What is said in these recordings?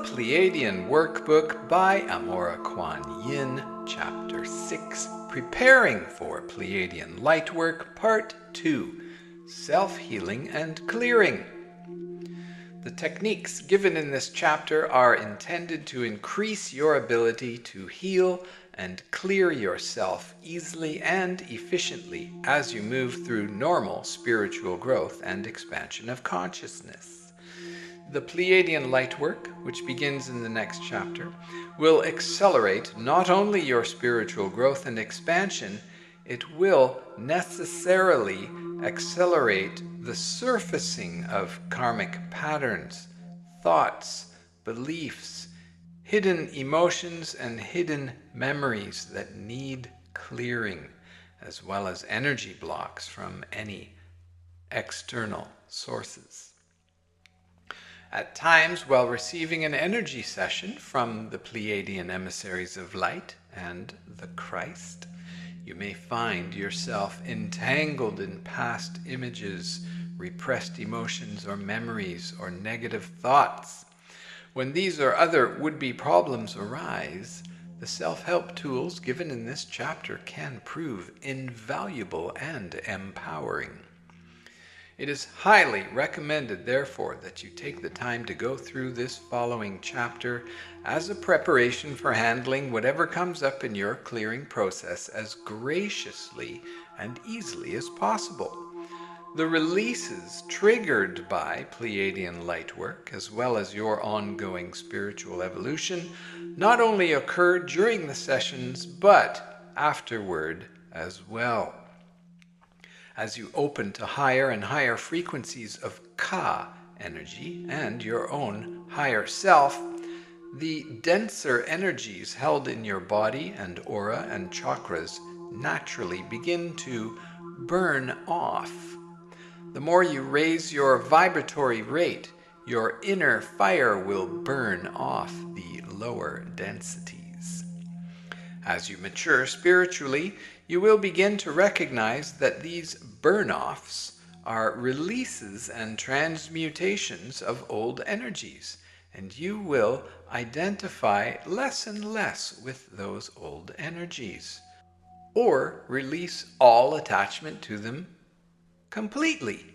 Pleiadian Workbook by Amora Kuan Yin, Chapter 6, Preparing for Pleiadian Lightwork, Part 2, Self-Healing and Clearing. The techniques given in this chapter are intended to increase your ability to heal and clear yourself easily and efficiently as you move through normal spiritual growth and expansion of consciousness. The Pleiadian Lightwork, which begins in the next chapter, will accelerate not only your spiritual growth and expansion, it will necessarily accelerate the surfacing of karmic patterns, thoughts, beliefs, hidden emotions, and hidden memories that need clearing, as well as energy blocks from any external sources. At times, while receiving an energy session from the Pleiadian emissaries of light and the Christ, you may find yourself entangled in past images, repressed emotions or memories, or negative thoughts. When these or other would-be problems arise, the self-help tools given in this chapter can prove invaluable and empowering. It is highly recommended, therefore, that you take the time to go through this following chapter as a preparation for handling whatever comes up in your clearing process as graciously and easily as possible. The releases triggered by Pleiadian Lightwork, as well as your ongoing spiritual evolution, not only occur during the sessions, but afterward as well. As you open to higher and higher frequencies of Ka energy and your own higher self, the denser energies held in your body and aura and chakras naturally begin to burn off. The more you raise your vibratory rate, your inner fire will burn off the lower densities. As you mature spiritually, you will begin to recognize that these burn-offs are releases and transmutations of old energies, and you will identify less and less with those old energies, or release all attachment to them completely.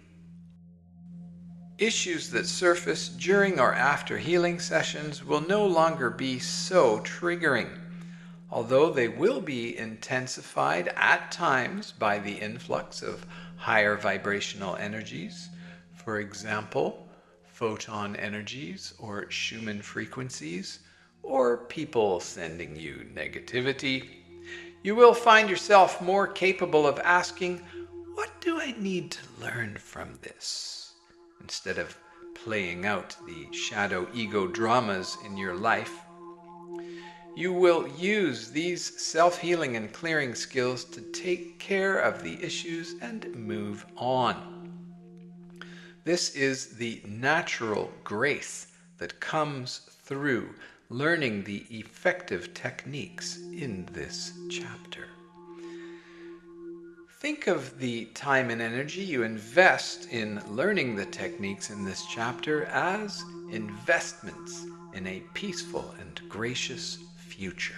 Issues that surface during or after healing sessions will no longer be so triggering, although they will be intensified at times by the influx of higher vibrational energies, for example, photon energies or Schumann frequencies, or people sending you negativity. You will find yourself more capable of asking, "What do I need to learn from this?" instead of playing out the shadow ego dramas in your life. You will use these self-healing and clearing skills to take care of the issues and move on. This is the natural grace that comes through learning the effective techniques in this chapter. Think of the time and energy you invest in learning the techniques in this chapter as investments in a peaceful and gracious future.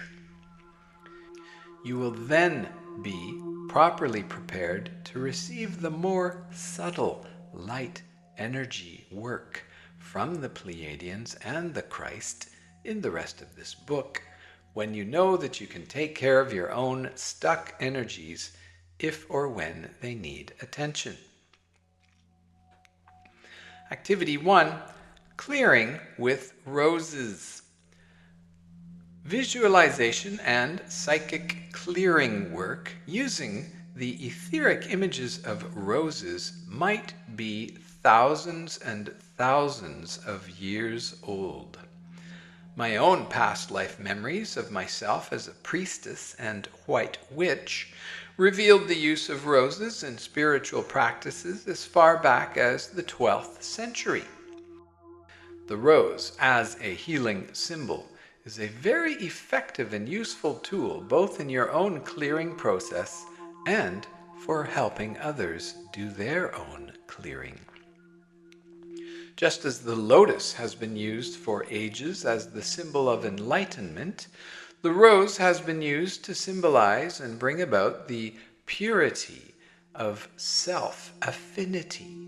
You will then be properly prepared to receive the more subtle light energy work from the Pleiadians and the Christ in the rest of this book, when you know that you can take care of your own stuck energies if or when they need attention. Activity 1, Clearing with Roses. Visualization and psychic clearing work using the etheric images of roses might be thousands and thousands of years old. My own past life memories of myself as a priestess and white witch revealed the use of roses in spiritual practices as far back as the 12th century. The rose, as a healing symbol, is a very effective and useful tool both in your own clearing process and for helping others do their own clearing. Just as the lotus has been used for ages as the symbol of enlightenment, the rose has been used to symbolize and bring about the purity of self-affinity.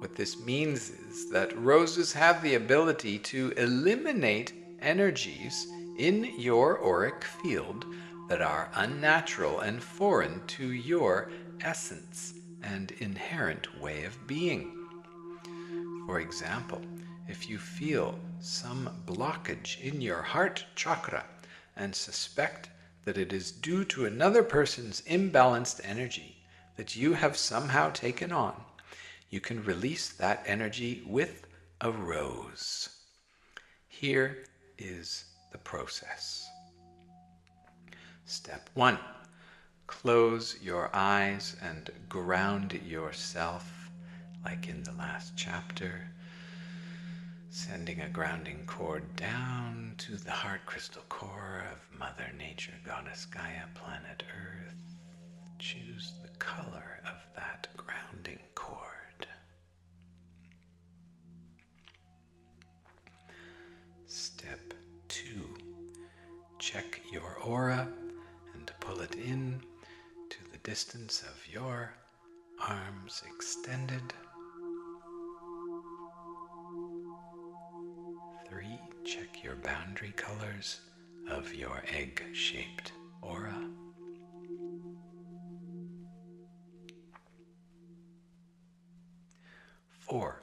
What this means is that roses have the ability to eliminate energies in your auric field that are unnatural and foreign to your essence and inherent way of being. For example, if you feel some blockage in your heart chakra and suspect that it is due to another person's imbalanced energy that you have somehow taken on, you can release that energy with a rose. Here is the process. Step 1. Close your eyes and ground yourself, like in the last chapter, sending a grounding cord down to the heart crystal core of Mother Nature, Goddess Gaia, planet Earth. Choose the color of that grounding cord. Step 2. Check your aura and pull it in to the distance of your arms extended. 3. Check your boundary colors of your egg-shaped aura. 4.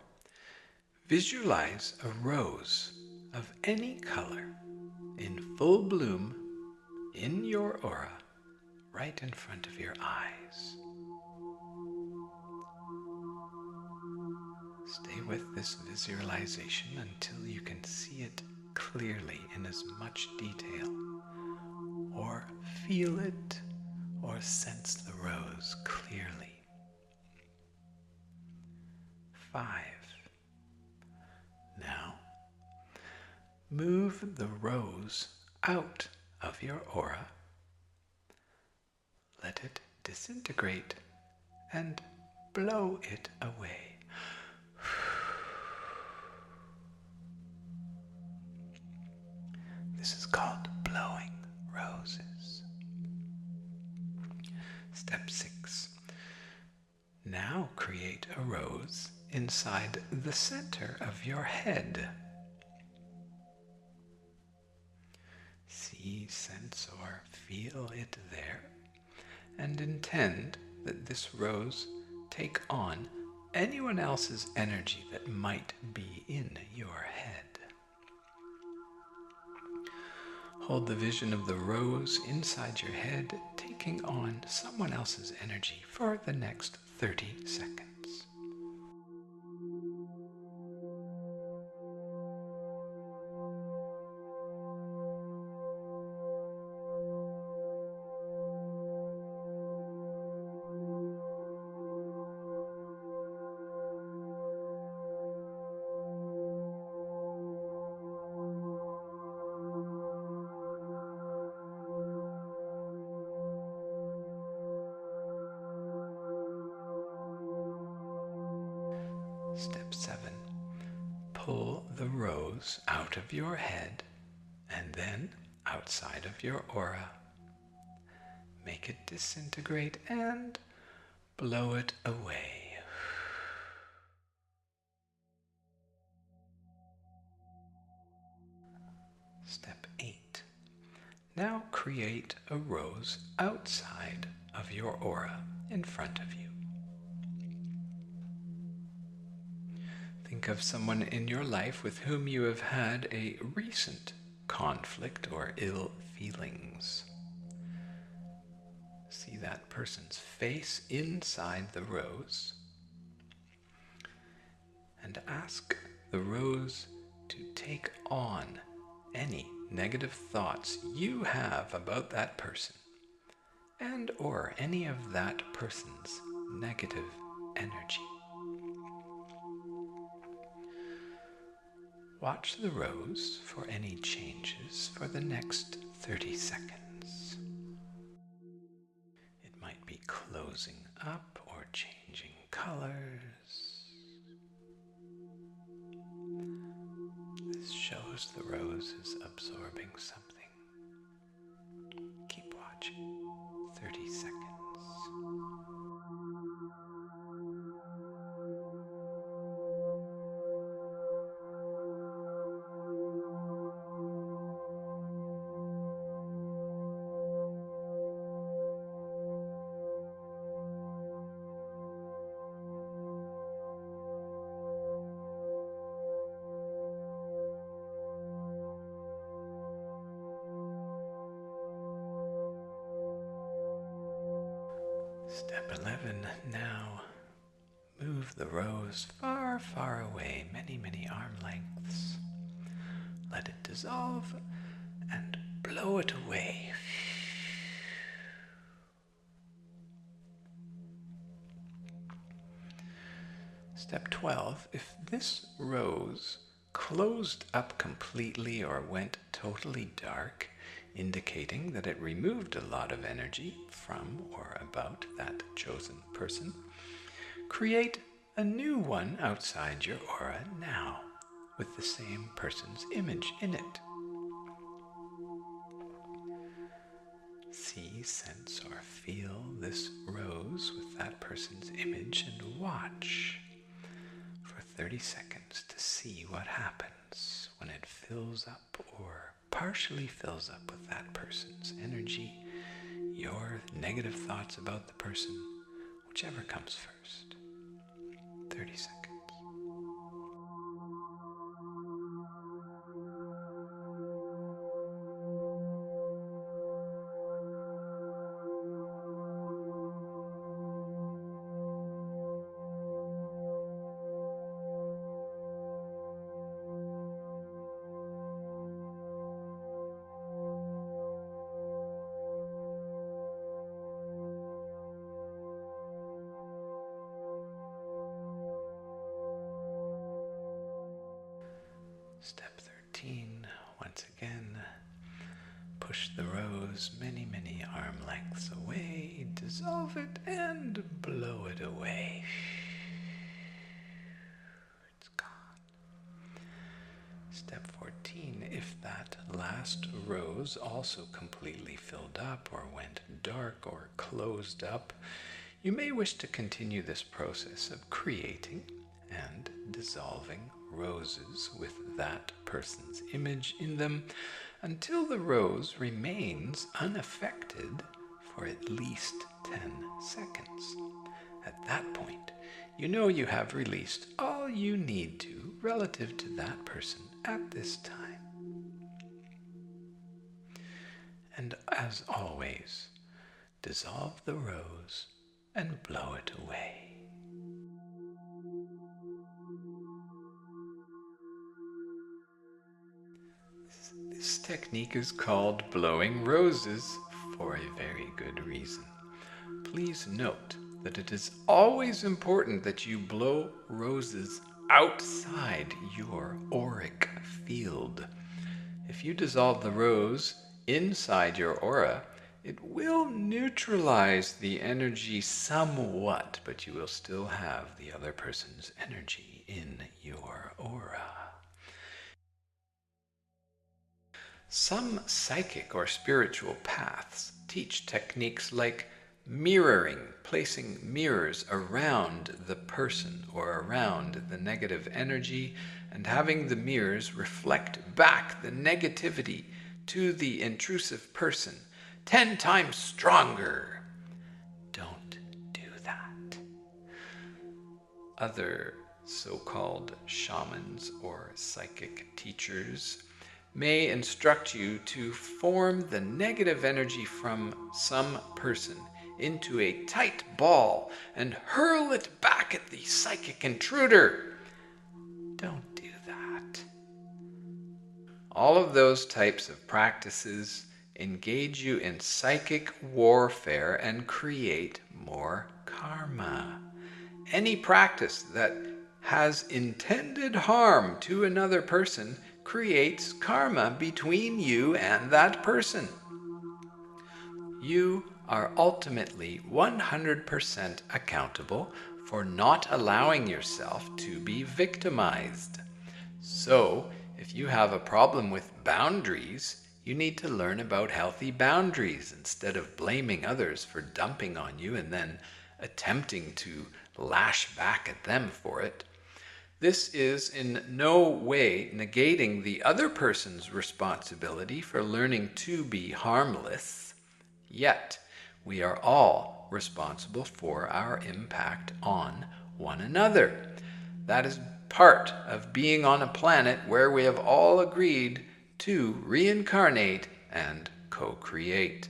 Visualize a rose of any color in full bloom in your aura, right in front of your eyes. Stay with this visualization until you can see it clearly in as much detail, or feel it, or sense the rose clearly. 5. Now, move the rose out of your aura. Let it disintegrate and blow it away. This is called blowing roses. Step 6. Now create a rose inside the center of your head. See, sense, or feel it there, and intend that this rose take on anyone else's energy that might be in your head. Hold the vision of the rose inside your head, taking on someone else's energy for the next 30 seconds. Step 7. Pull the rose out of your head and then outside of your aura. Make it disintegrate and blow it away. Step 8. Now create a rose outside of your aura in front of you. Think of someone in your life with whom you have had a recent conflict or ill feelings. See that person's face inside the rose and ask the rose to take on any negative thoughts you have about that person and or any of that person's negative energy. Watch the rose for any changes for the next 30 seconds. It might be closing up or changing colors. as the rose is absorbing something. Keep watching. 30 seconds. Step 11. Now move the rose far, far away, many, many arm lengths. Let it dissolve and blow it away. Step 12. If this rose closed up completely or went totally dark, indicating that it removed a lot of energy from or about that chosen person, create a new one outside your aura now, with the same person's image in it. See, sense, or feel this rose with that person's image and watch for 30 seconds to see what happens when it fills up or partially fills up with that person's energy, your negative thoughts about the person, whichever comes first. 30 seconds. Step 13, once again, push the rose many, many arm lengths away, dissolve it and blow it away. It's gone. Step 14, if that last rose also completely filled up or went dark or closed up, you may wish to continue this process of creating and dissolving roses with that person's image in them until the rose remains unaffected for at least 10 seconds. At that point, you know you have released all you need to relative to that person at this time. And as always, dissolve the rose and blow it away. This technique is called blowing roses for a very good reason. Please note that it is always important that you blow roses outside your auric field. If you dissolve the rose inside your aura, it will neutralize the energy somewhat, but you will still have the other person's energy in your aura. Some psychic or spiritual paths teach techniques like mirroring, placing mirrors around the person or around the negative energy and having the mirrors reflect back the negativity to the intrusive person 10 times stronger. Don't do that. Other so-called shamans or psychic teachers may instruct you to form the negative energy from some person into a tight ball and hurl it back at the psychic intruder. Don't do that. All of those types of practices engage you in psychic warfare and create more karma. Any practice that has intended harm to another person creates karma between you and that person. You are ultimately 100% accountable for not allowing yourself to be victimized. So, if If you have a problem with boundaries, you need to learn about healthy boundaries instead of blaming others for dumping on you and then attempting to lash back at them for it. This is in no way negating the other person's responsibility for learning to be harmless. Yet, we are all responsible for our impact on one another. That is part of being on a planet where we have all agreed to reincarnate and co-create.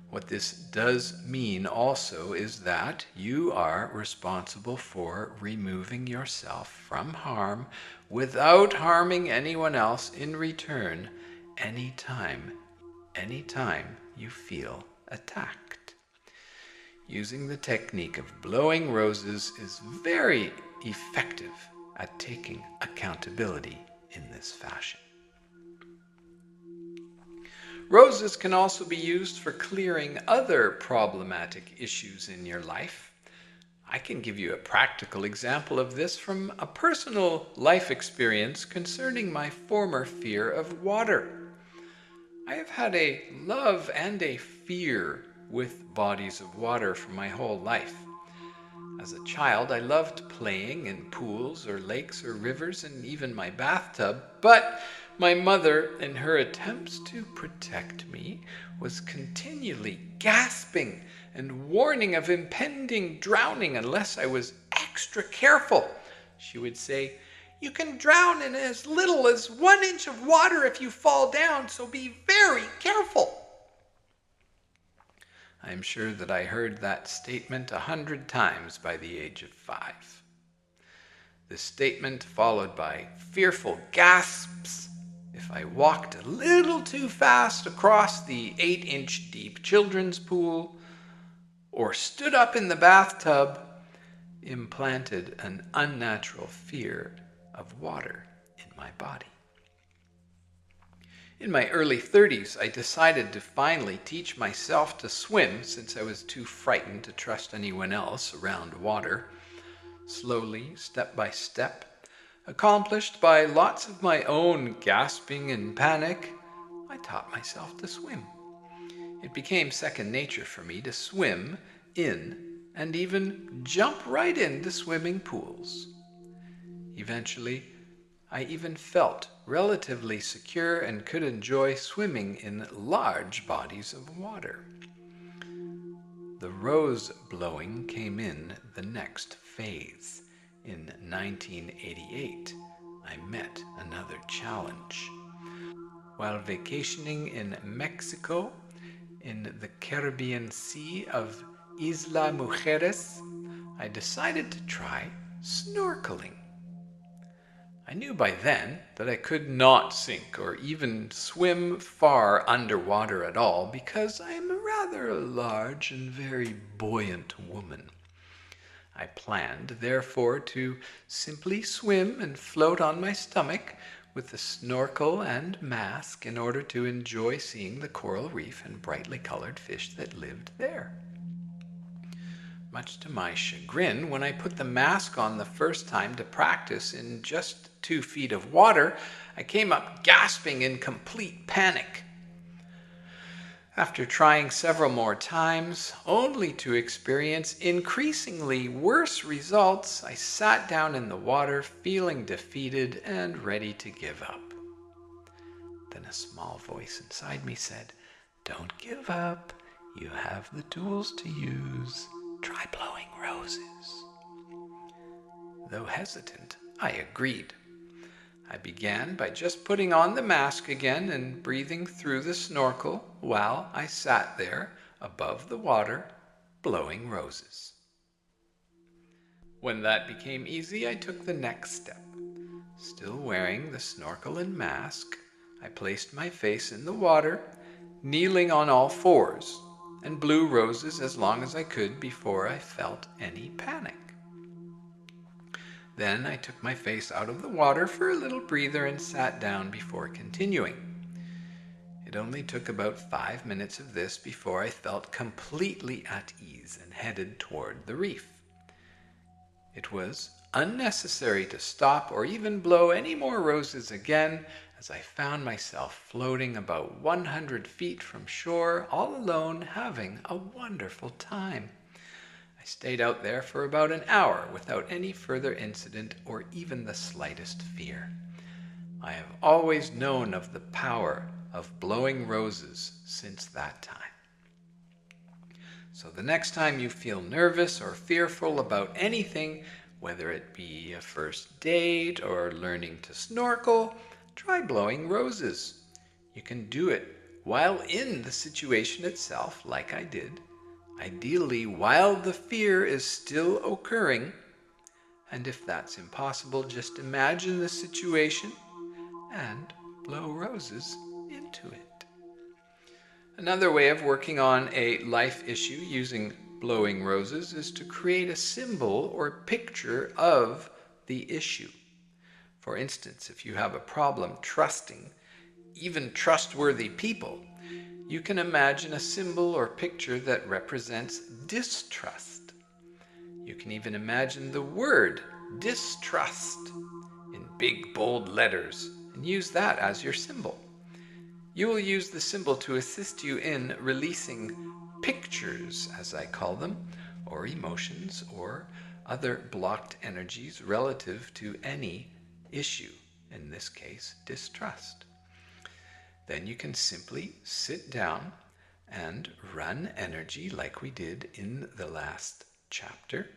What this does mean also is that you are responsible for removing yourself from harm without harming anyone else in return anytime you feel attacked. Using the technique of blowing roses is very effective at taking accountability in this fashion. Roses can also be used for clearing other problematic issues in your life. I can give you a practical example of this from a personal life experience concerning my former fear of water. I have had a love and a fear with bodies of water for my whole life. As a child, I loved playing in pools or lakes or rivers and even my bathtub, but my mother, in her attempts to protect me, was continually gasping and warning of impending drowning unless I was extra careful. She would say, "You can drown in as little as 1 inch of water if you fall down, so be very careful." I am sure that I heard that statement 100 times by the age of 5. This statement followed by fearful gasps if I walked a little too fast across the 8-inch deep children's pool or stood up in the bathtub, implanted an unnatural fear of water in my body. In my early 30s, I decided to finally teach myself to swim since I was too frightened to trust anyone else around water. Slowly, step by step, accomplished by lots of my own gasping and panic, I taught myself to swim. It became second nature for me to swim in and even jump right into swimming pools. Eventually, I even felt relatively secure and could enjoy swimming in large bodies of water. The rose blowing came in the next phase. In 1988, I met another challenge. While vacationing in Mexico, in the Caribbean Sea of Isla Mujeres, I decided to try snorkeling. I knew by then that I could not sink or even swim far underwater at all because I am a rather large and very buoyant woman. I planned, therefore, to simply swim and float on my stomach with a snorkel and mask in order to enjoy seeing the coral reef and brightly colored fish that lived there. Much to my chagrin, when I put the mask on the first time to practice in just 2 feet of water, I came up gasping in complete panic. After trying several more times, only to experience increasingly worse results, I sat down in the water feeling defeated and ready to give up. Then a small voice inside me said, "Don't give up. You have the tools to use. Try blowing roses." Though hesitant, I agreed. I began by just putting on the mask again and breathing through the snorkel while I sat there above the water, blowing roses. When that became easy, I took the next step. Still wearing the snorkel and mask, I placed my face in the water, kneeling on all fours, and blew roses as long as I could before I felt any panic. Then I took my face out of the water for a little breather and sat down before continuing. It only took about 5 minutes of this before I felt completely at ease and headed toward the reef. It was unnecessary to stop or even blow any more roses again, as I found myself floating about 100 feet from shore, all alone, having a wonderful time. I stayed out there for about an hour without any further incident or even the slightest fear. I have always known of the power of blowing roses since that time. So the next time you feel nervous or fearful about anything, whether it be a first date or learning to snorkel, try blowing roses. You can do it while in the situation itself, like I did, ideally while the fear is still occurring. And if that's impossible, just imagine the situation and blow roses into it. Another way of working on a life issue using blowing roses is to create a symbol or picture of the issue. For instance, if you have a problem trusting even trustworthy people, you can imagine a symbol or picture that represents distrust. You can even imagine the word distrust in big, bold letters and use that as your symbol. You will use the symbol to assist you in releasing pictures, as I call them, or emotions, or other blocked energies relative to any issue, in this case, distrust. Then you can simply sit down and run energy like we did in the last chapter,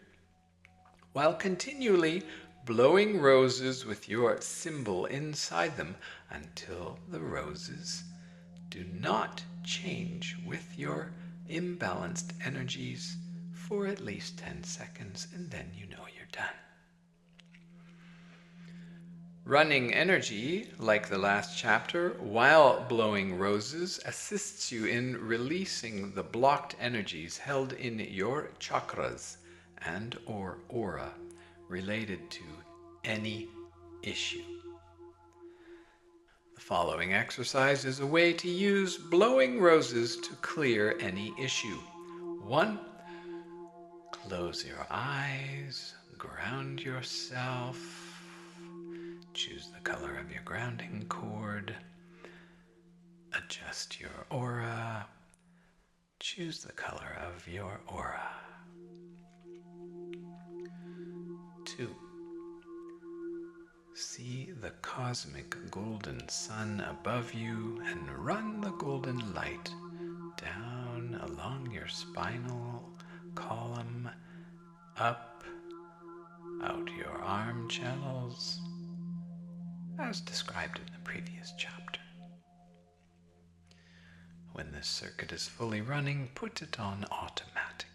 while continually blowing roses with your symbol inside them until the roses do not change with your imbalanced energies for at least 10 seconds, and then you know you're done. Running energy, like the last chapter, while blowing roses, assists you in releasing the blocked energies held in your chakras and or aura related to any issue. The following exercise is a way to use blowing roses to clear any issue. 1. Close your eyes, ground yourself. Choose the color of your grounding cord. Adjust your aura. Choose the color of your aura. 2. See the cosmic golden sun above you and run the golden light down along your spinal column, up, out your arm channels, as described in the previous chapter. When this circuit is fully running, put it on automatic.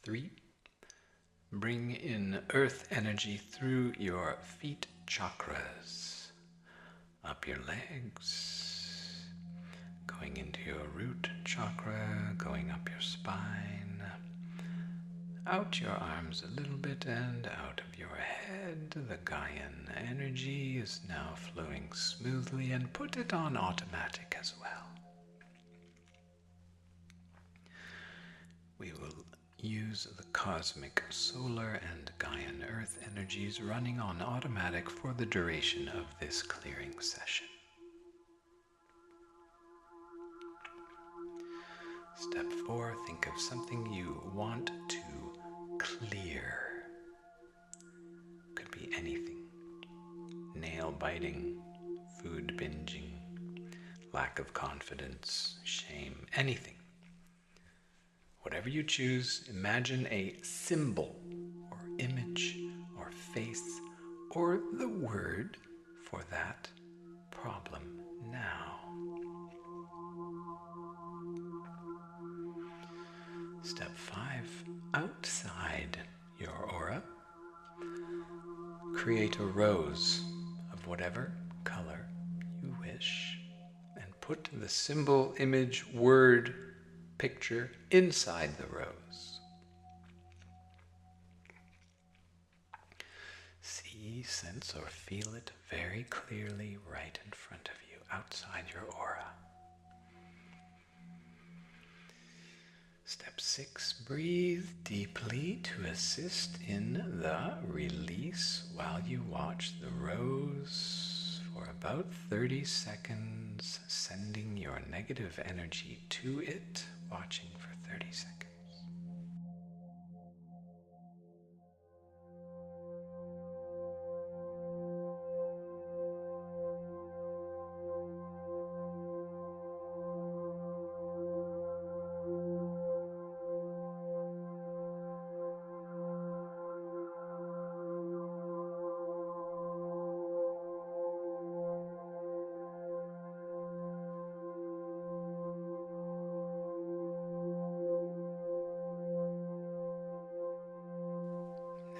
3. Bring in earth energy through your feet chakras, up your legs, going into your root chakra, going up your spine, out your arms a little bit and out of your head. The Gaian energy is now flowing smoothly, and put it on automatic as well. We will use the cosmic solar and Gaian earth energies running on automatic for the duration of this clearing session. Step 4, think of something you want to clear. Could be anything. Nail biting, food binging, lack of confidence, shame, anything. Whatever you choose, imagine a symbol or image or face or the word for that problem now. Step 5, outside your aura, create a rose of whatever color you wish and put the symbol, image, word, picture inside the rose. See, sense, or feel it very clearly right in front of you, outside your aura. Step 6, breathe deeply to assist in the release while you watch the rose for about 30 seconds, sending your negative energy to it, watching for 30 seconds.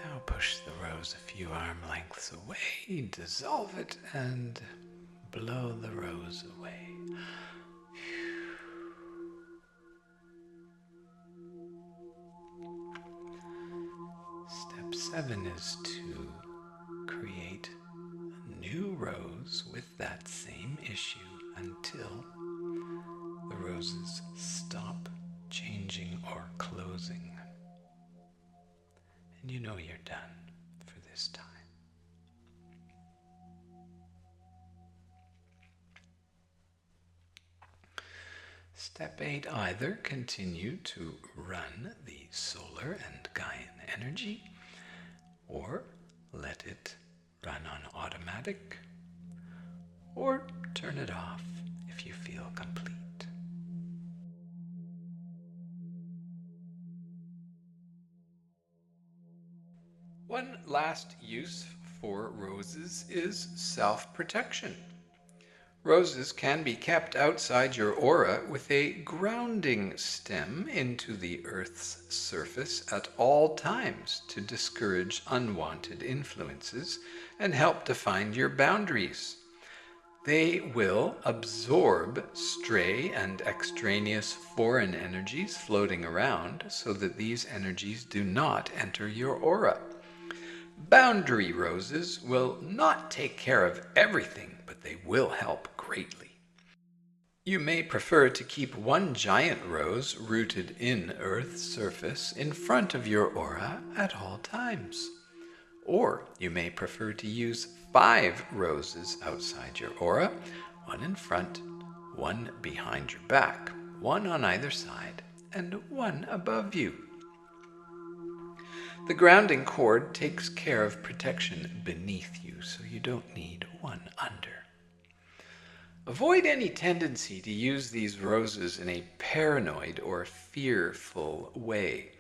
Now push the rose a few arm lengths away, dissolve it, and blow the rose away. Step 7 is to create a new rose with that same issue until the roses stop changing or closing. And you know you're done for this time. Step 8, either continue to run the solar and Gaian energy, or let it run on automatic, or turn it off if you feel complete. One last use for roses is self-protection. Roses can be kept outside your aura with a grounding stem into the Earth's surface at all times to discourage unwanted influences and help define your boundaries. They will absorb stray and extraneous foreign energies floating around so that these energies do not enter your aura. Boundary roses will not take care of everything, but they will help greatly. You may prefer to keep one giant rose rooted in Earth's surface in front of your aura at all times. Or you may prefer to use 5 roses outside your aura, one in front, one behind your back, one on either side, and one above you. The grounding cord takes care of protection beneath you, so you don't need one under. Avoid any tendency to use these roses in a paranoid or fearful way.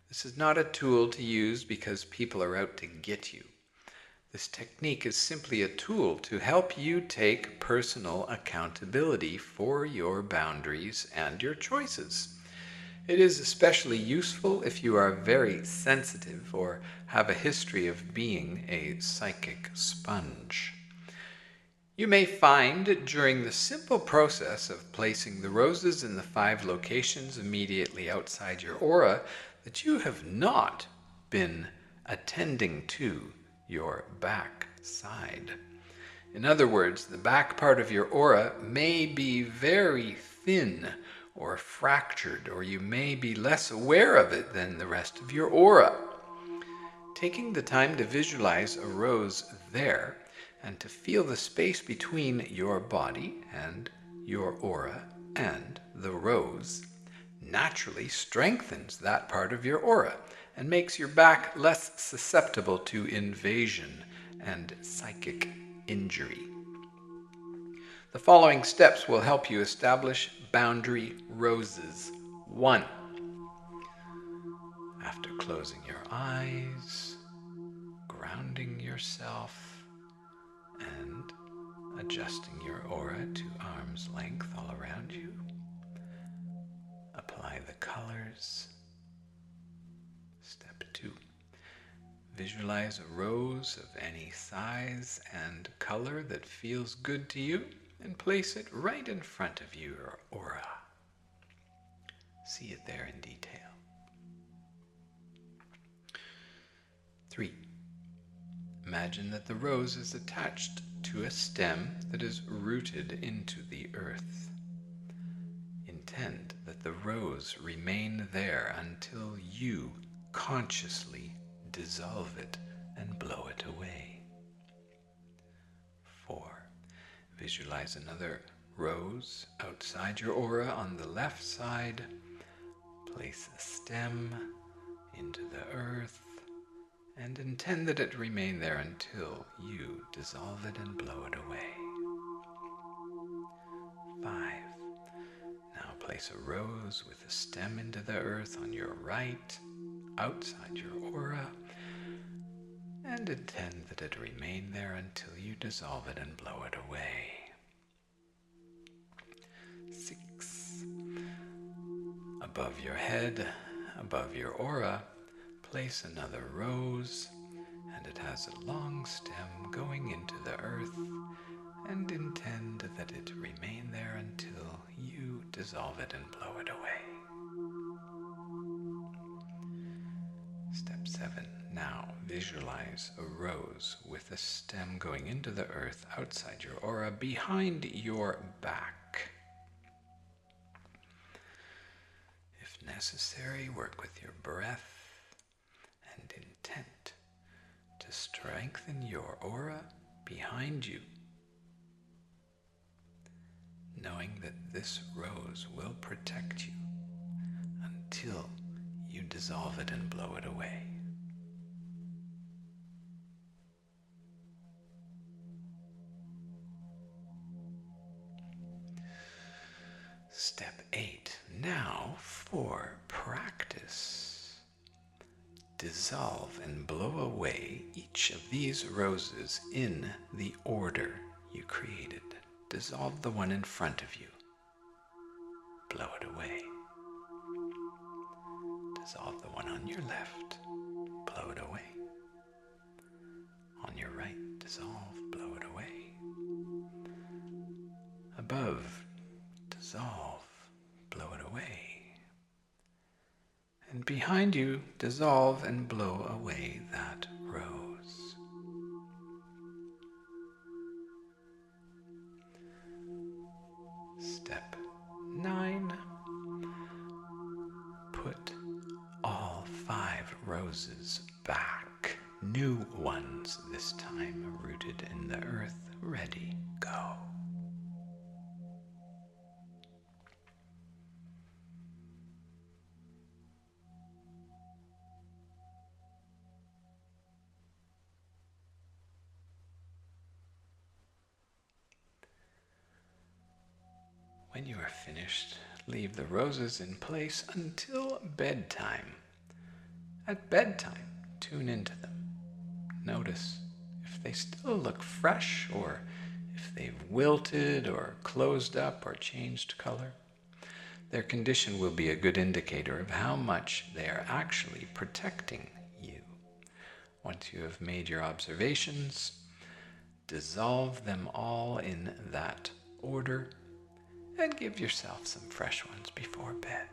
This is not a tool to use because people are out to get you. This technique is simply a tool to help you take personal accountability for your boundaries and your choices. It is especially useful if you are very sensitive or have a history of being a psychic sponge. You may find during the simple process of placing the roses in the 5 locations immediately outside your aura that you have not been attending to your back side. In other words, the back part of your aura may be very thin or fractured, or you may be less aware of it than the rest of your aura. Taking the time to visualize a rose there and to feel the space between your body and your aura and the rose naturally strengthens that part of your aura and makes your back less susceptible to invasion and psychic injury. The following steps will help you establish boundary roses. 1. After closing your eyes, grounding yourself, and adjusting your aura to arm's length all around you, apply the colors. Step 2. Visualize a rose of any size and color that feels good to you and place it right in front of your aura. See it there in detail. 3. Imagine that the rose is attached to a stem that is rooted into the earth. In intend that the rose remain there until you consciously dissolve it and blow it away. 4. Visualize another rose outside your aura on the left side. Place a stem into the earth and intend that it remain there until you dissolve it and blow it away. 5. Now place a rose with a stem into the earth on your right, outside your aura, and intend that it remain there until you dissolve it and blow it away. 6. Above your head, above your aura, place another rose, and it has a long stem going into the earth, and intend that it remain there until you dissolve it and blow it away. Step 7. Now visualize a rose with a stem going into the earth outside your aura behind your back. If necessary, work with your breath and intent to strengthen your aura behind you, knowing that this rose will protect you until you dissolve it and blow it away. Step 8. Now for practice. Dissolve and blow away each of these roses in the order you created. Dissolve the one in front of you. Blow it away. Dissolve the one on your left. Blow it away. On your right, dissolve, blow it away. Above, dissolve, blow it away. And behind you, dissolve and blow away that rose. Step 9. Put all 5 roses back. New ones this time, rooted in the earth. Ready, go. When you are finished, leave the roses in place until bedtime. At bedtime, tune into them. Notice if they still look fresh, or if they've wilted or closed up or changed color. Their condition will be a good indicator of how much they are actually protecting you. Once you have made your observations, dissolve them all in that order and give yourself some fresh ones before bed.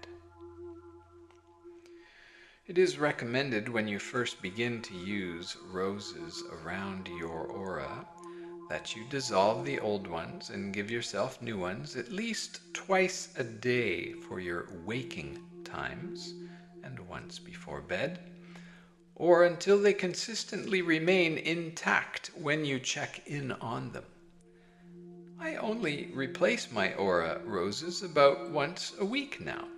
It is recommended when you first begin to use roses around your aura that you dissolve the old ones and give yourself new ones at least twice a day for your waking times and once before bed, or until they consistently remain intact when you check in on them. I only replace my aura roses about once a week now,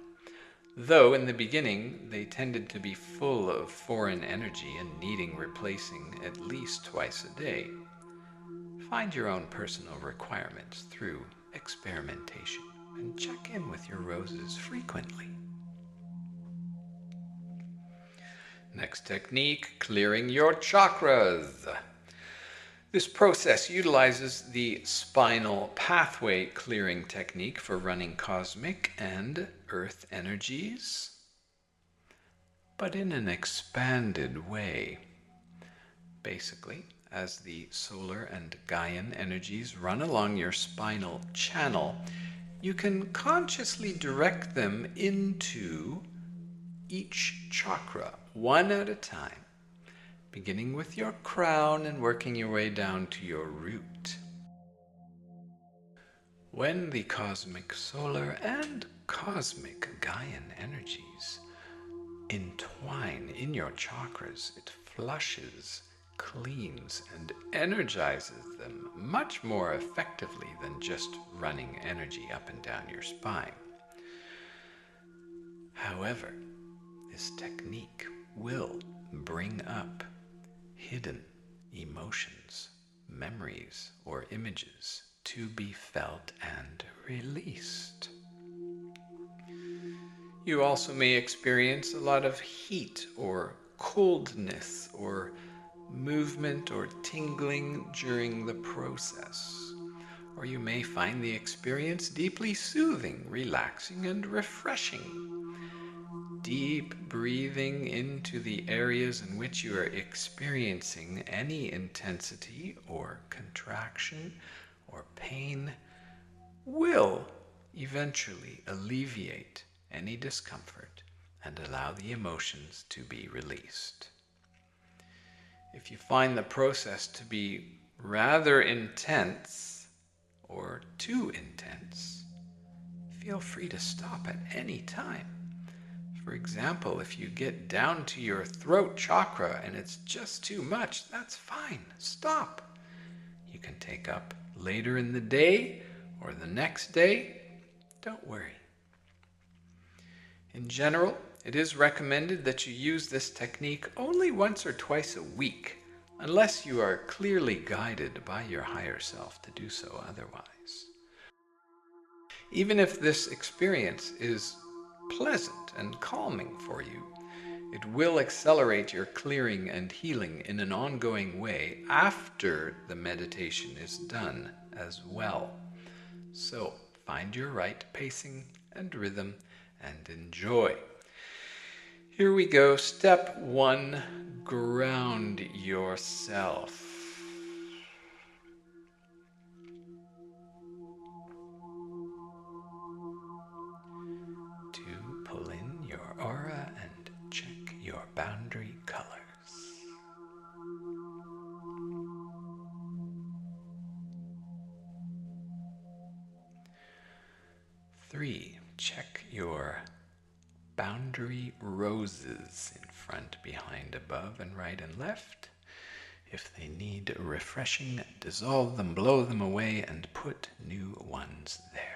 though in the beginning they tended to be full of foreign energy and needing replacing at least twice a day. Find your own personal requirements through experimentation and check in with your roses frequently. Next technique, clearing your chakras. This process utilizes the spinal pathway clearing technique for running cosmic and earth energies, but in an expanded way. Basically, as the solar and Gaian energies run along your spinal channel, you can consciously direct them into each chakra, one at a time, beginning with your crown and working your way down to your root. When the cosmic, solar, and cosmic Gaian energies entwine in your chakras. It flushes, cleans, and energizes them much more effectively than just running energy up and down your spine. However, this technique will bring up hidden emotions, memories, or images to be felt and released. You also may experience a lot of heat or coldness or movement or tingling during the process. Or you may find the experience deeply soothing, relaxing, and refreshing. Deep breathing into the areas in which you are experiencing any intensity or contraction or pain will eventually alleviate any discomfort and allow the emotions to be released. If you find the process to be rather intense or too intense, feel free to stop at any time. For example, if you get down to your throat chakra and it's just too much, that's fine. Stop. You can take up later in the day or the next day. Don't worry. In general, it is recommended that you use this technique only once or twice a week, unless you are clearly guided by your higher self to do so otherwise. Even if this experience is pleasant and calming for you, it will accelerate your clearing and healing in an ongoing way after the meditation is done as well. So find your right pacing and rhythm and enjoy. Here we go. Step 1, ground yourself. Pull in your aura and check your boundary colors. 3, check your boundary roses in front, behind, above, and right and left. If they need refreshing, dissolve them, blow them away, and put new ones there.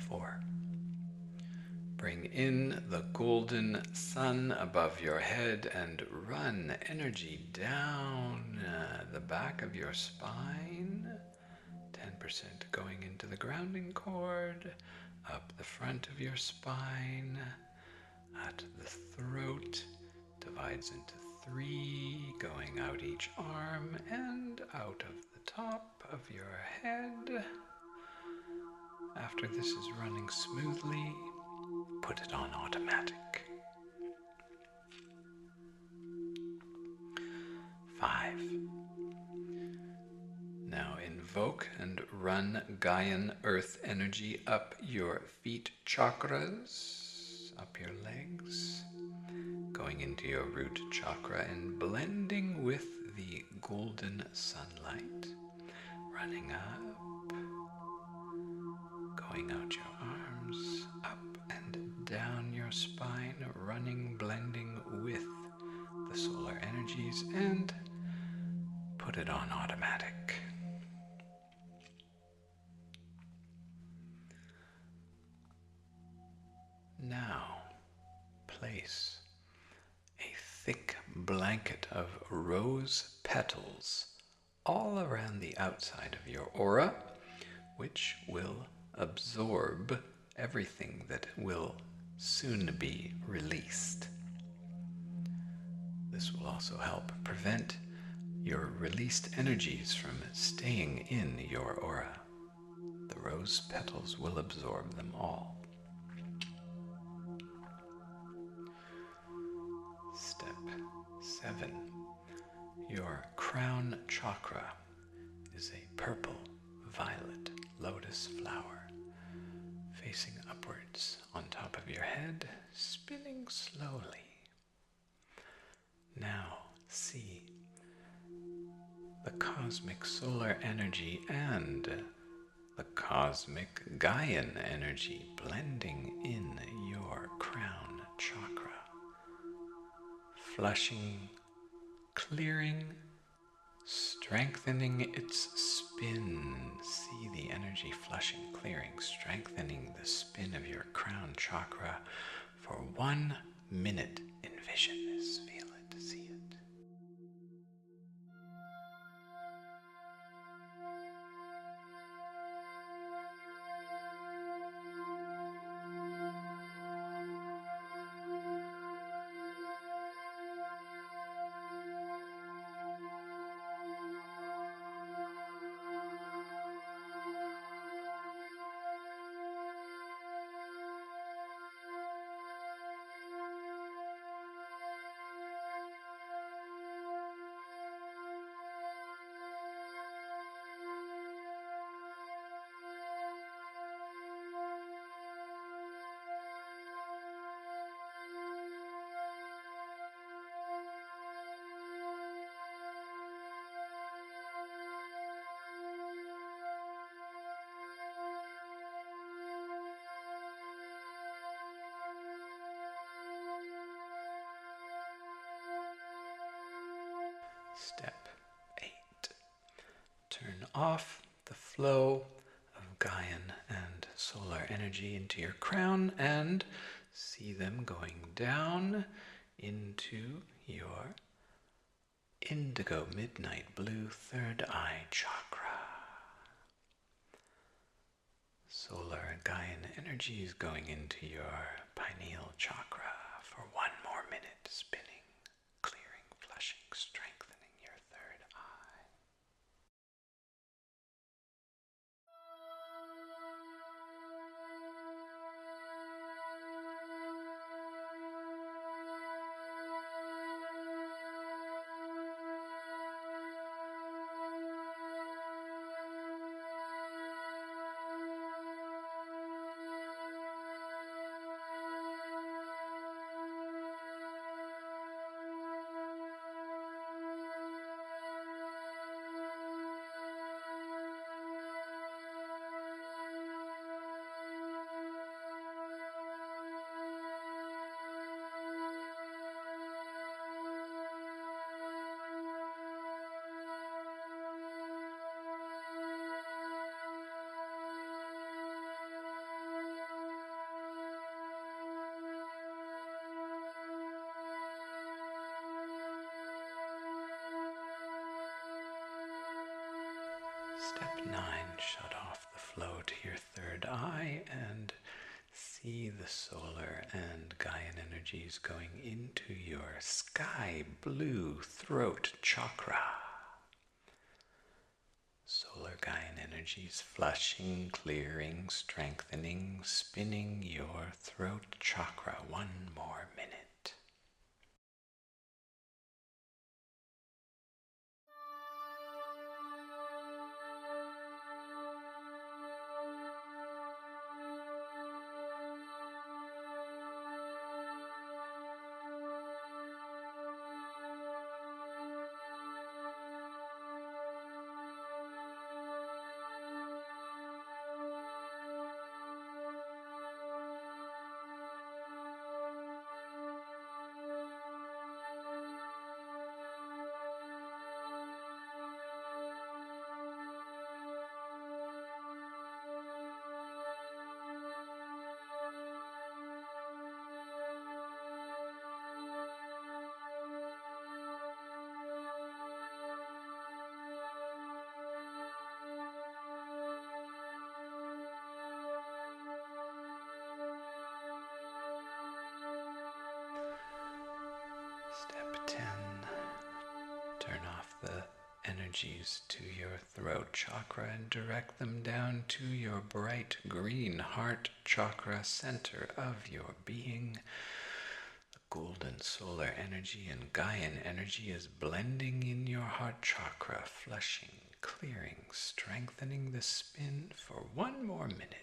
4, bring in the golden sun above your head and run energy down the back of your spine. 10% going into the grounding cord, up the front of your spine, at the throat, divides into 3, going out each arm and out of the top of your head. After this is running smoothly, put it on automatic. 5. Now invoke and run Gaian earth energy up your feet chakras, up your legs, going into your root chakra and blending with the golden sunlight, running up, going out your arms, up and down your spine, running, blending with the solar energies, and put it on automatic. Now, place a thick blanket of rose petals all around the outside of your aura, which will absorb everything that will soon be released. This will also help prevent your released energies from staying in your aura. The rose petals will absorb them all. Step 7. Your crown chakra is a purple violet lotus flower facing upwards on top of your head, spinning slowly. Now see cosmic solar energy and the cosmic Gaian energy blending in your crown chakra, flushing, clearing, strengthening its spin. See the energy flushing, clearing, strengthening the spin of your crown chakra for 1 minute. Envision this, feel it, see it. Step 8. Turn off the flow of Gaian and solar energy into your crown and see them going down into your indigo midnight blue third eye chakra. Solar Gaian energy is going into your pineal chakra for 1 more minute, spinning, clearing, flushing, strengthening your third eye. Step 9, shut off the flow to your third eye and see the solar and Gaian energies going into your sky blue throat chakra. Solar Gaian energies flushing, clearing, strengthening, spinning your throat chakra 1 more minute. Step 10, turn off the energies to your throat chakra and direct them down to your bright green heart chakra, center of your being. The golden solar energy and Gaian energy is blending in your heart chakra, flushing, clearing, strengthening the spin for 1 more minute.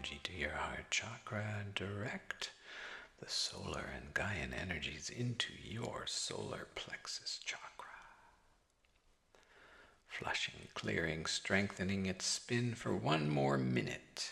energy to your heart chakra and direct the solar and Gaian energies into your solar plexus chakra. Flushing, clearing, strengthening its spin for 1 more minute.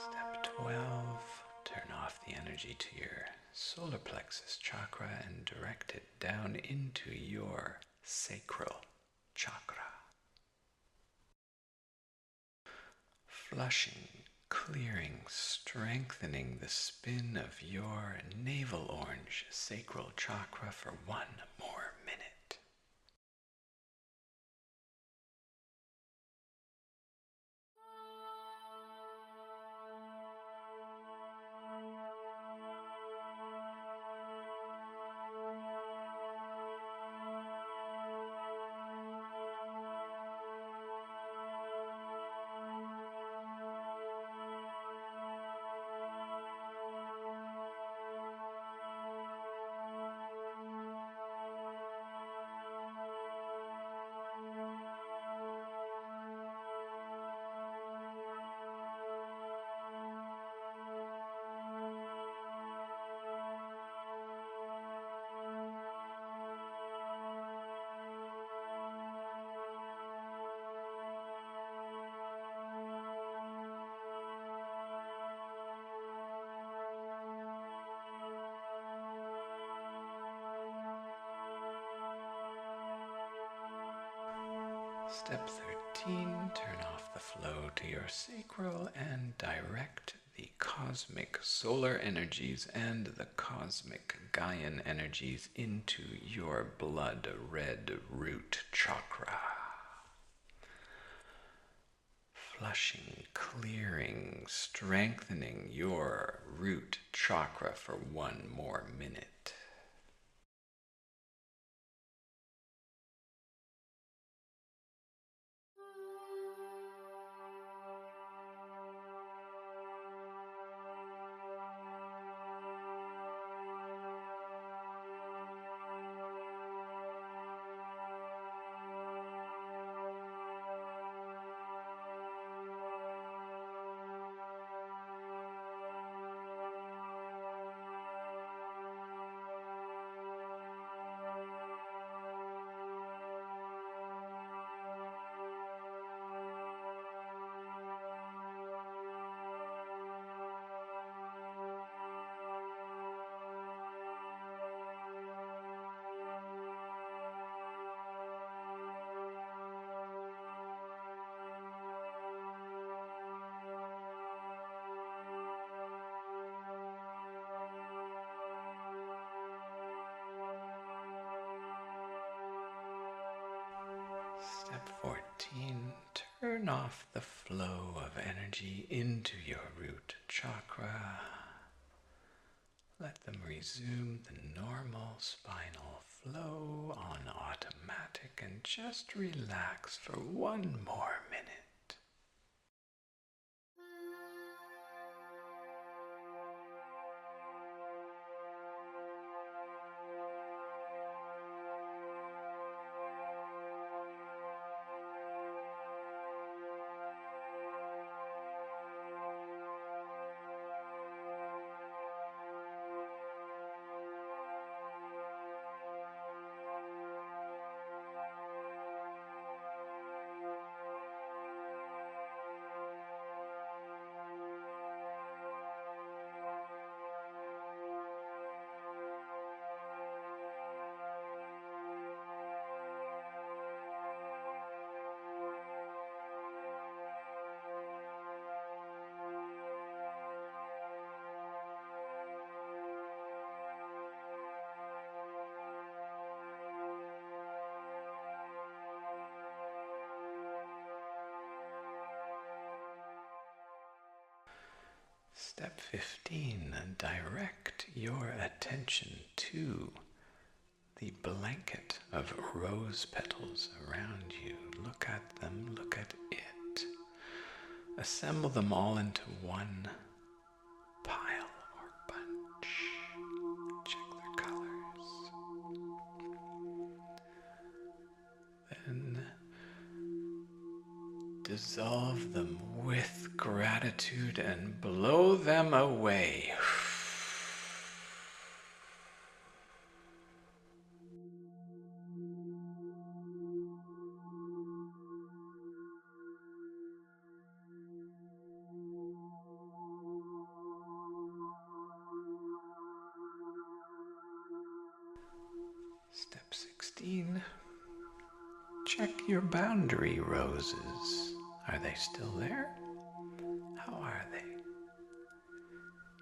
Step 12, turn off the energy to your solar plexus chakra and direct it down into your sacral chakra. Flushing, clearing, strengthening the spin of your navel orange sacral chakra for 1 more minute. Step 13, turn off the flow to your sacral and direct the cosmic solar energies and the cosmic Gaian energies into your blood red root chakra. Flushing, clearing, strengthening your root chakra for 1 more minute. Step 14, turn off the flow of energy into your root chakra. Let them resume the normal spinal flow on automatic and just relax for 1 more minute. Step 15, direct your attention to the blanket of rose petals around you. Look at them, look at it. Assemble them all into one pile or bunch. Check their colors. Then dissolve them with gratitude and blow them away. Step 16. Check your boundary roses. Are they still there? How are they?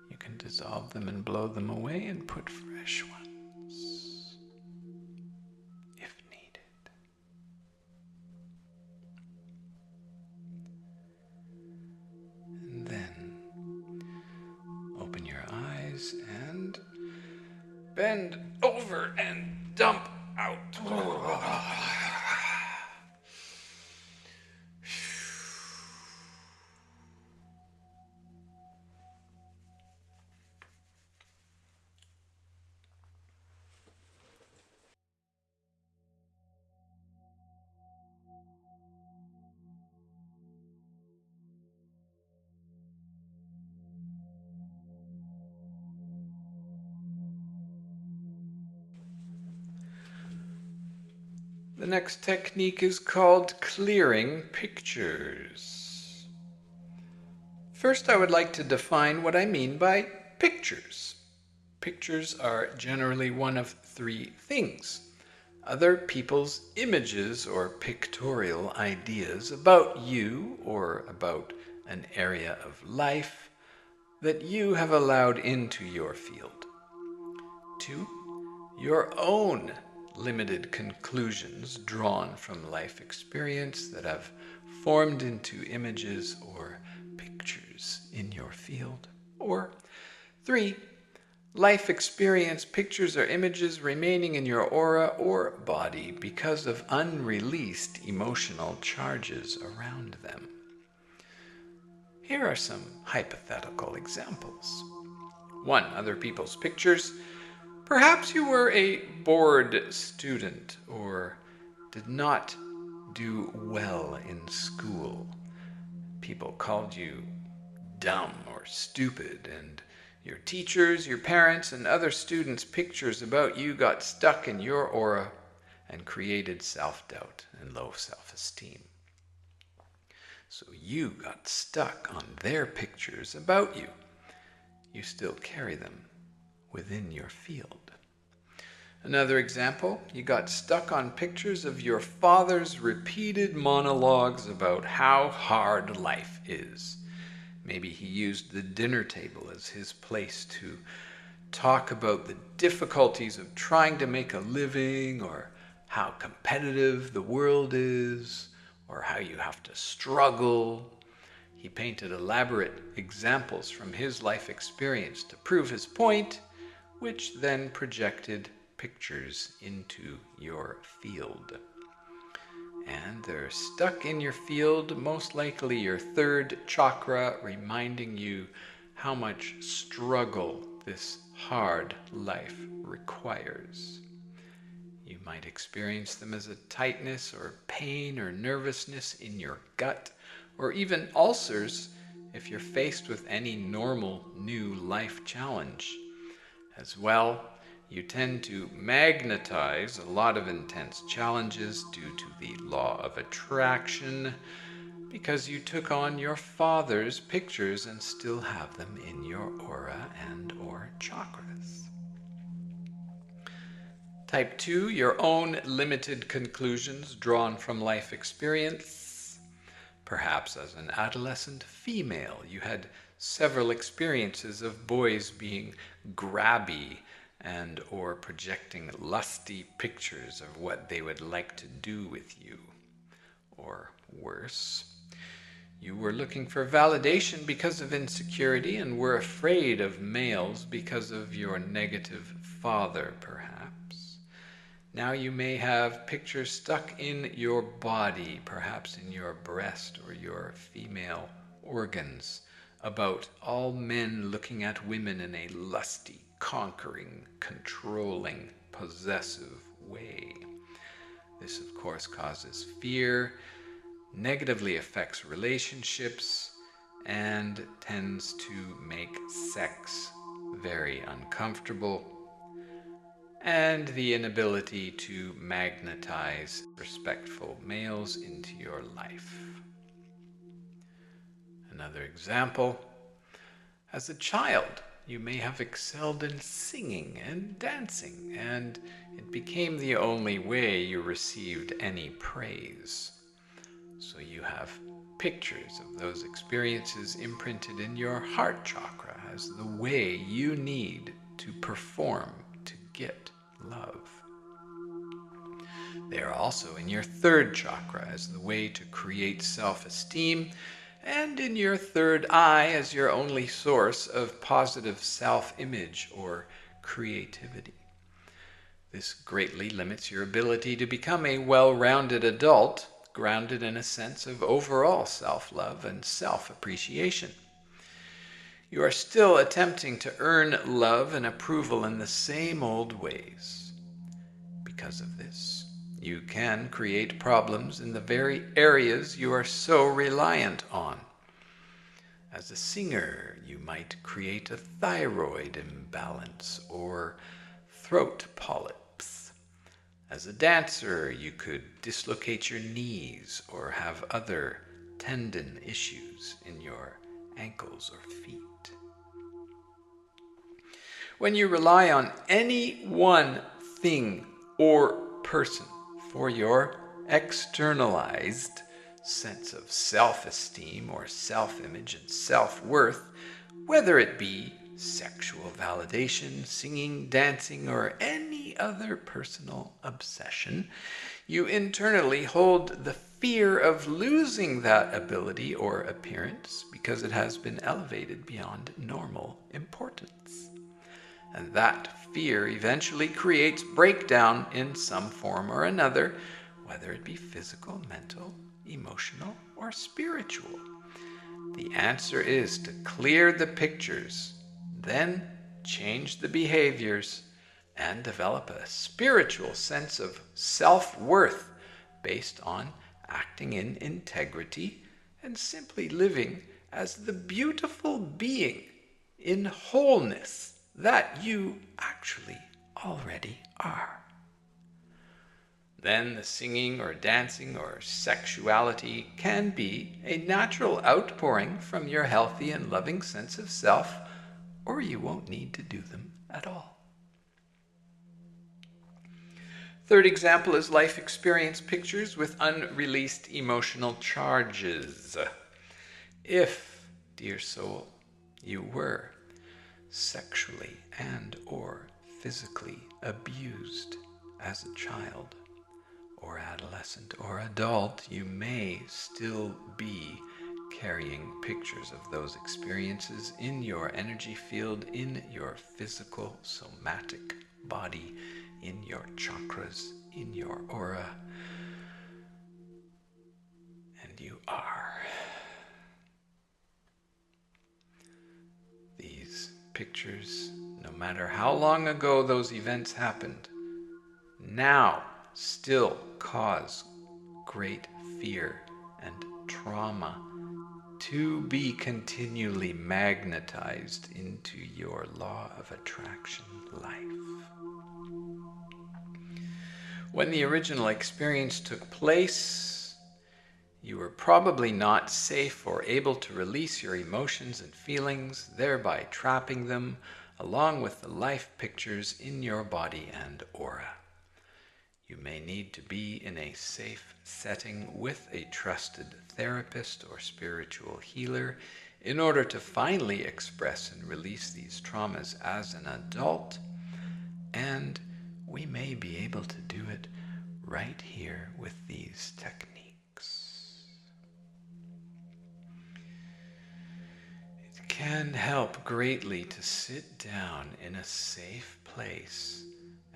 You can dissolve them and blow them away and put fresh ones if needed. And then open your eyes and bend over and dump out. The next technique is called clearing pictures. First, I would like to define what I mean by pictures. Pictures are generally one of three things: other people's images or pictorial ideas about you or about an area of life that you have allowed into your field. 2, your own limited conclusions drawn from life experience that have formed into images or pictures in your field. Or 3, life experience, pictures or images remaining in your aura or body because of unreleased emotional charges around them. Here are some hypothetical examples. 1, other people's pictures. Perhaps you were a bored student or did not do well in school. People called you dumb or stupid, and your teachers, your parents, and other students' pictures about you got stuck in your aura and created self-doubt and low self-esteem. So you got stuck on their pictures about you. You still carry them within your field. Another example, you got stuck on pictures of your father's repeated monologues about how hard life is. Maybe he used the dinner table as his place to talk about the difficulties of trying to make a living, or how competitive the world is, or how you have to struggle. He painted elaborate examples from his life experience to prove his point, which then projected pictures into your field. And they're stuck in your field, most likely your third chakra, reminding you how much struggle this hard life requires. You might experience them as a tightness or pain or nervousness in your gut, or even ulcers if you're faced with any normal new life challenge. As well, you tend to magnetize a lot of intense challenges due to the law of attraction, because you took on your father's pictures and still have them in your aura and or chakras. Type 2, your own limited conclusions drawn from life experience. Perhaps as an adolescent female, you had several experiences of boys being grabby and or projecting lusty pictures of what they would like to do with you. Or worse, You were looking for validation because of insecurity and were afraid of males because of your negative father, perhaps. Now you may have pictures stuck in your body, perhaps in your breast or your female organs, about all men looking at women in a lusty, conquering, controlling, possessive way. This, of course, causes fear, negatively affects relationships, and tends to make sex very uncomfortable, and the inability to magnetize respectful males into your life. Another example, as a child, you may have excelled in singing and dancing, and it became the only way you received any praise. So you have pictures of those experiences imprinted in your heart chakra as the way you need to perform to get love. They are also in your third chakra as the way to create self-esteem, and in your third eye as your only source of positive self-image or creativity. This greatly limits your ability to become a well-rounded adult, grounded in a sense of overall self-love and self-appreciation. You are still attempting to earn love and approval in the same old ways. Because of this, you can create problems in the very areas you are so reliant on. As a singer, you might create a thyroid imbalance or throat polyps. As a dancer, you could dislocate your knees or have other tendon issues in your ankles or feet. When you rely on any one thing or person for your externalized sense of self-esteem or self-image and self-worth, whether it be sexual validation, singing, dancing, or any other personal obsession, you internally hold the fear of losing that ability or appearance because it has been elevated beyond normal importance. And that fear eventually creates breakdown in some form or another, whether it be physical, mental, emotional, or spiritual. The answer is to clear the pictures, then change the behaviors, and develop a spiritual sense of self-worth based on acting in integrity and simply living as the beautiful being in wholeness that you actually already are. Then the singing or dancing or sexuality can be a natural outpouring from your healthy and loving sense of self, or you won't need to do them at all. Third example is life experience pictures with unreleased emotional charges. If, dear soul, you were sexually and or physically abused as a child or adolescent or adult, you may still be carrying pictures of those experiences in your energy field, in your physical somatic body, in your chakras, in your aura, and you are. These pictures, no matter how long ago those events happened, now still cause great fear and trauma to be continually magnetized into your law of attraction life. When the original experience took place, you were probably not safe or able to release your emotions and feelings, thereby trapping them along with the life pictures in your body and aura. You may need to be in a safe setting with a trusted therapist or spiritual healer in order to finally express and release these traumas as an adult, and we may be able to do it right here with these techniques. can help greatly to sit down in a safe place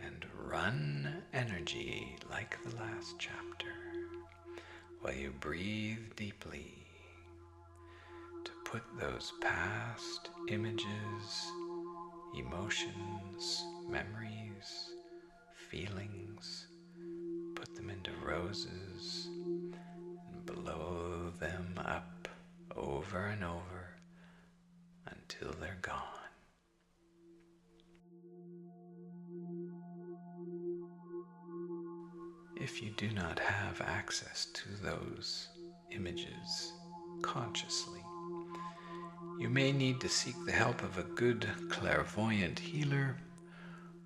and run energy like the last chapter, while you breathe deeply to put those past images, emotions, memories, feelings, put them into roses and blow them up over and over until they're gone. If you do not have access to those images consciously, you may need to seek the help of a good clairvoyant healer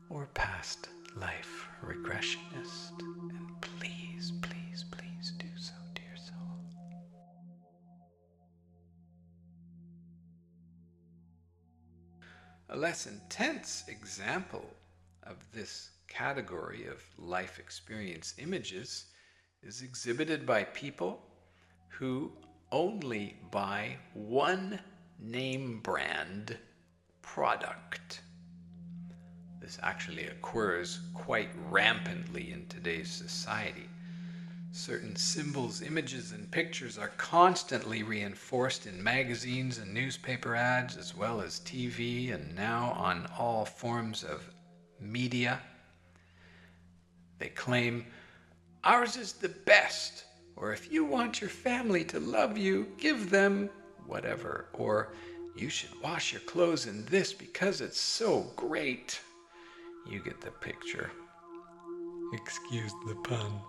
or past life regressionist. And please, please, please do so, dear soul. A less intense example of this category of life experience images is exhibited by people who only buy one name brand product. This actually occurs quite rampantly in today's society. Certain symbols, images, and pictures are constantly reinforced in magazines and newspaper ads, as well as TV, and now on all forms of media. They claim, "Ours is the best," or "If you want your family to love you, give them whatever," or "You should wash your clothes in this because it's so great." You get the picture. Excuse the pun.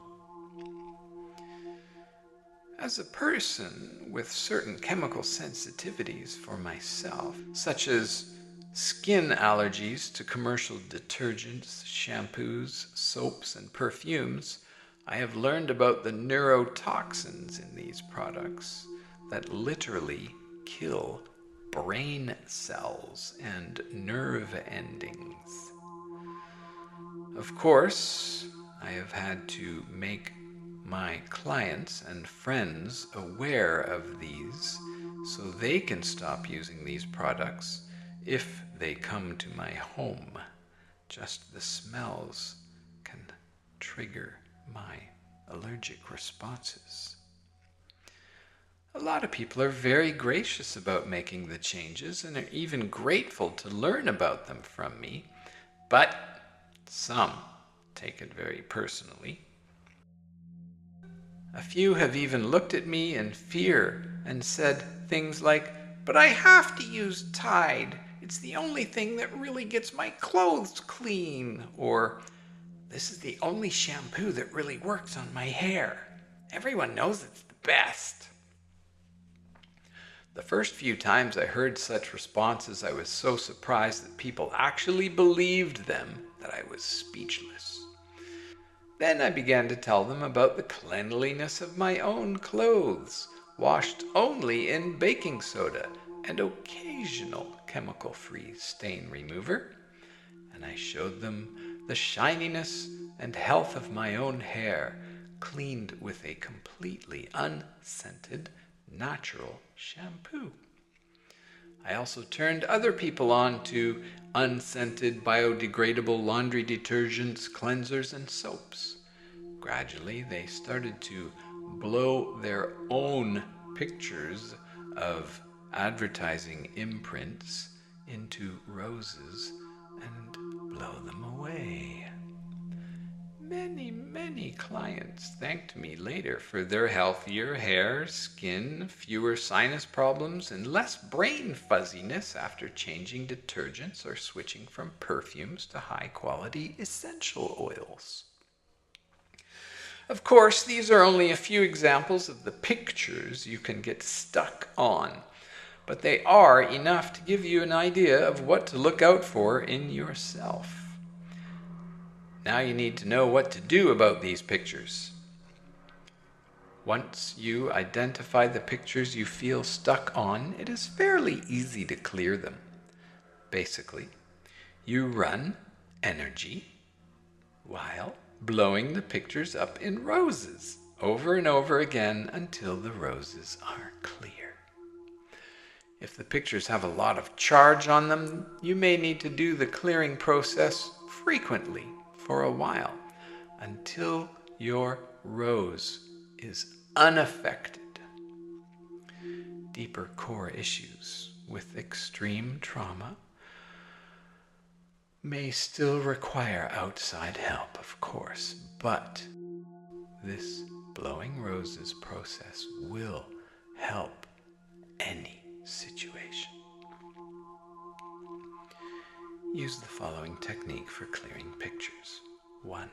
As a person with certain chemical sensitivities for myself, such as skin allergies to commercial detergents, shampoos, soaps, and perfumes, I have learned about the neurotoxins in these products that literally kill brain cells and nerve endings. Of course, I have had to make my clients and friends aware of these so they can stop using these products if they come to my home. Just the smells can trigger my allergic responses. A lot of people are very gracious about making the changes and are even grateful to learn about them from me, but some take it very personally. A few have even looked at me in fear and said things like, "But I have to use Tide. It's the only thing that really gets my clothes clean." Or, "This is the only shampoo that really works on my hair. Everyone knows it's the best." The first few times I heard such responses, I was so surprised that people actually believed them that I was speechless. Then I began to tell them about the cleanliness of my own clothes, washed only in baking soda and occasional chemical-free stain remover. And I showed them the shininess and health of my own hair, cleaned with a completely unscented, natural shampoo. I also turned other people on to unscented, biodegradable laundry detergents, cleansers, and soaps. Gradually, they started to blow their own pictures of advertising imprints into roses and blow them away. Many clients thanked me later for their healthier hair, skin, fewer sinus problems, and less brain fuzziness after changing detergents or switching from perfumes to high-quality essential oils. Of course, these are only a few examples of the pictures you can get stuck on, but they are enough to give you an idea of what to look out for in yourself. Now you need to know what to do about these pictures. Once you identify the pictures you feel stuck on, it is fairly easy to clear them. Basically, you run energy while blowing the pictures up in roses over and over again until the roses are clear. If the pictures have a lot of charge on them, you may need to do the clearing process frequently for a while until your rose is unaffected. Deeper core issues with extreme trauma may still require outside help, of course, but this blowing roses process will help any situation. Use the following technique for clearing pictures. 1.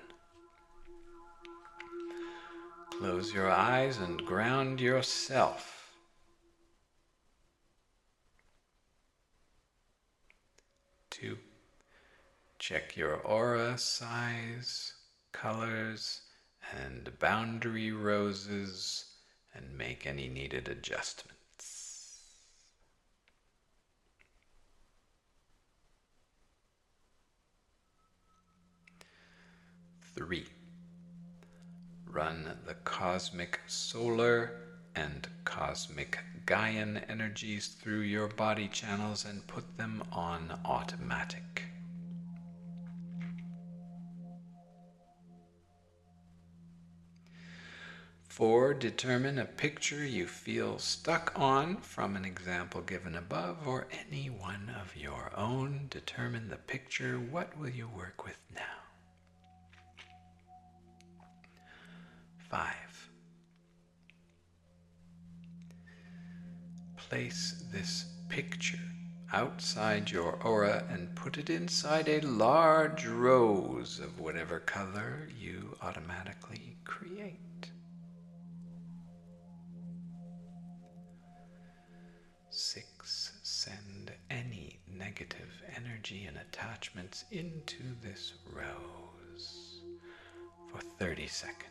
Close your eyes and ground yourself. 2. Check your aura size, colors, and boundary roses, and make any needed adjustments. 3. Run the cosmic solar and cosmic Gaian energies through your body channels and put them on automatic. 4. Determine a picture you feel stuck on from an example given above or any one of your own. Determine the picture. What will you work with now? 5. Place this picture outside your aura and put it inside a large rose of whatever color you automatically create. 6. Send any negative energy and attachments into this rose for 30 seconds.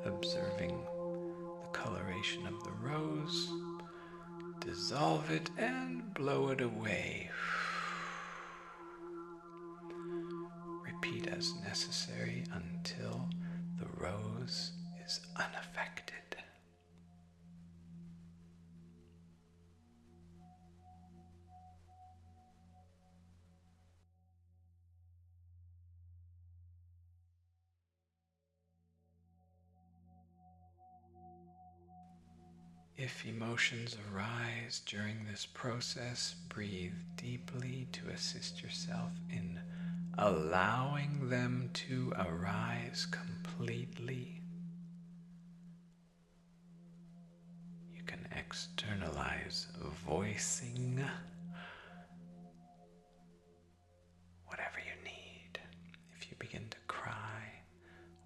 Observing the coloration of the rose, dissolve it and blow it away. Repeat as necessary until the rose is unaffected. If emotions arise during this process, breathe deeply to assist yourself in allowing them to arise completely. You can externalize voicing whatever you need. If you begin to cry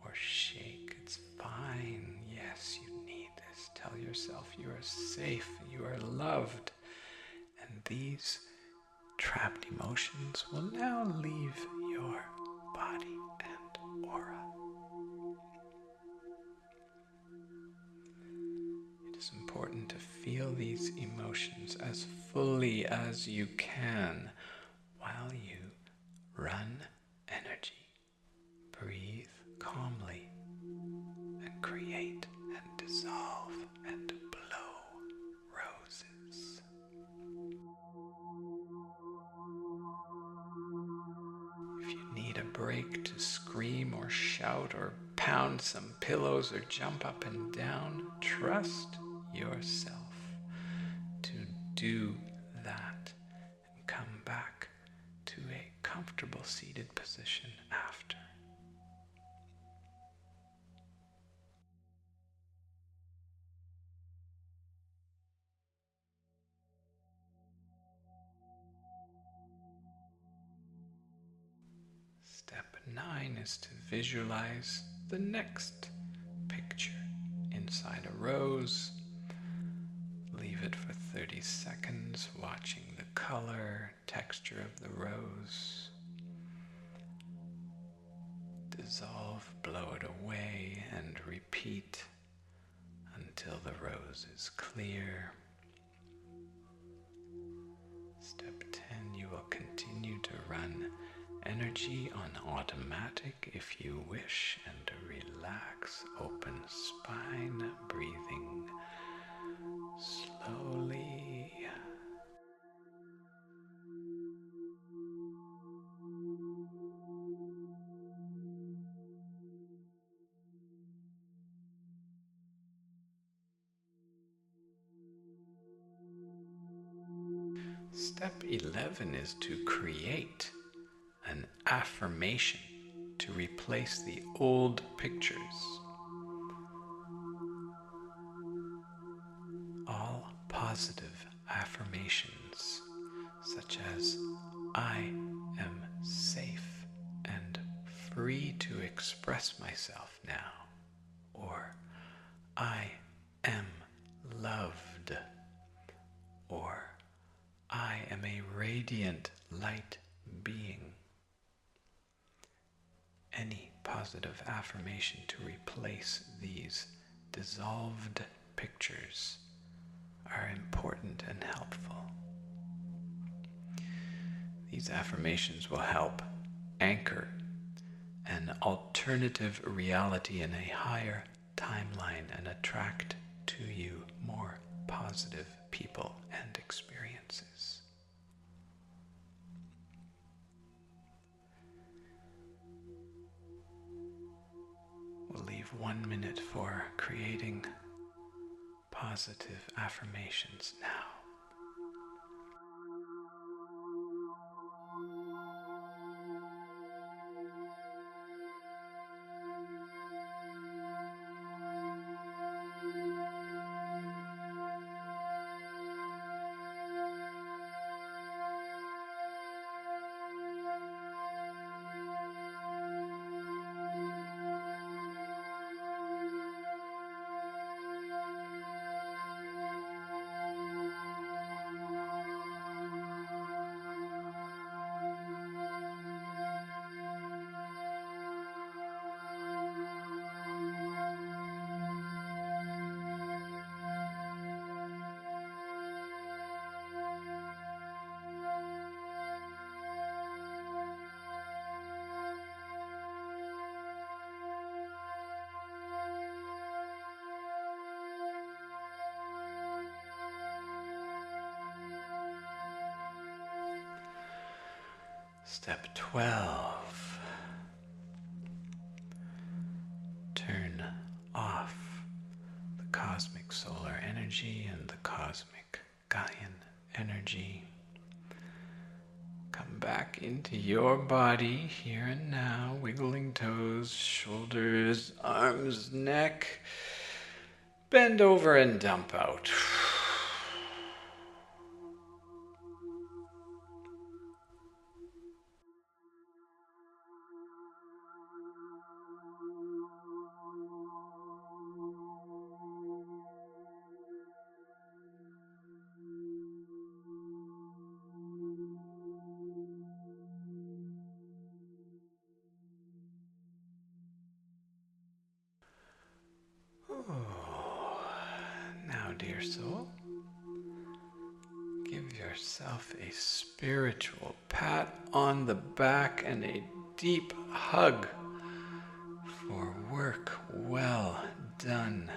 or shake, it's fine. Yes, you need this. Tell yourself you are safe, you are loved, and these trapped emotions will now leave your body and aura. It is important to feel these emotions as fully as you can while you run energy. Breathe calmly and create and dissolve and blow roses. If you need a break to scream or shout or pound some pillows or jump up and down, trust yourself to do that and come back to a comfortable seated position after. Step 9 is to visualize the next picture inside a rose. seconds watching the color, texture of the rose. Dissolve, blow it away, and repeat until the rose is clear. Step 10, you will continue to run energy on automatic if you wish, and relax, open spine, breathing slowly. Step 11 is to create an affirmation to replace the old pictures. All positive affirmations, such as I am safe and free to express myself now, or I am loved, or I am a radiant light being. Any positive affirmation to replace these dissolved pictures are important and helpful. These affirmations will help anchor an alternative reality in a higher timeline and attract to you more positive people and experiences. We'll leave 1 minute for creating positive affirmations now. Step 12. Turn off the cosmic solar energy and the cosmic Gaian energy. Come back into your body here and now, wiggling toes, shoulders, arms, neck. Bend over and dump out. Now, dear soul, give yourself a spiritual pat on the back and a deep hug for work well done.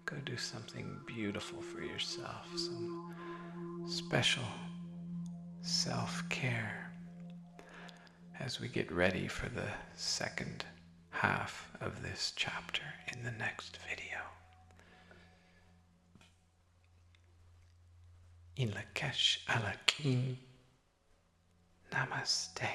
Go do something beautiful for yourself, some special self-care as we get ready for the second half of this chapter in the next video. In Lak'esh Alakin, Namaste.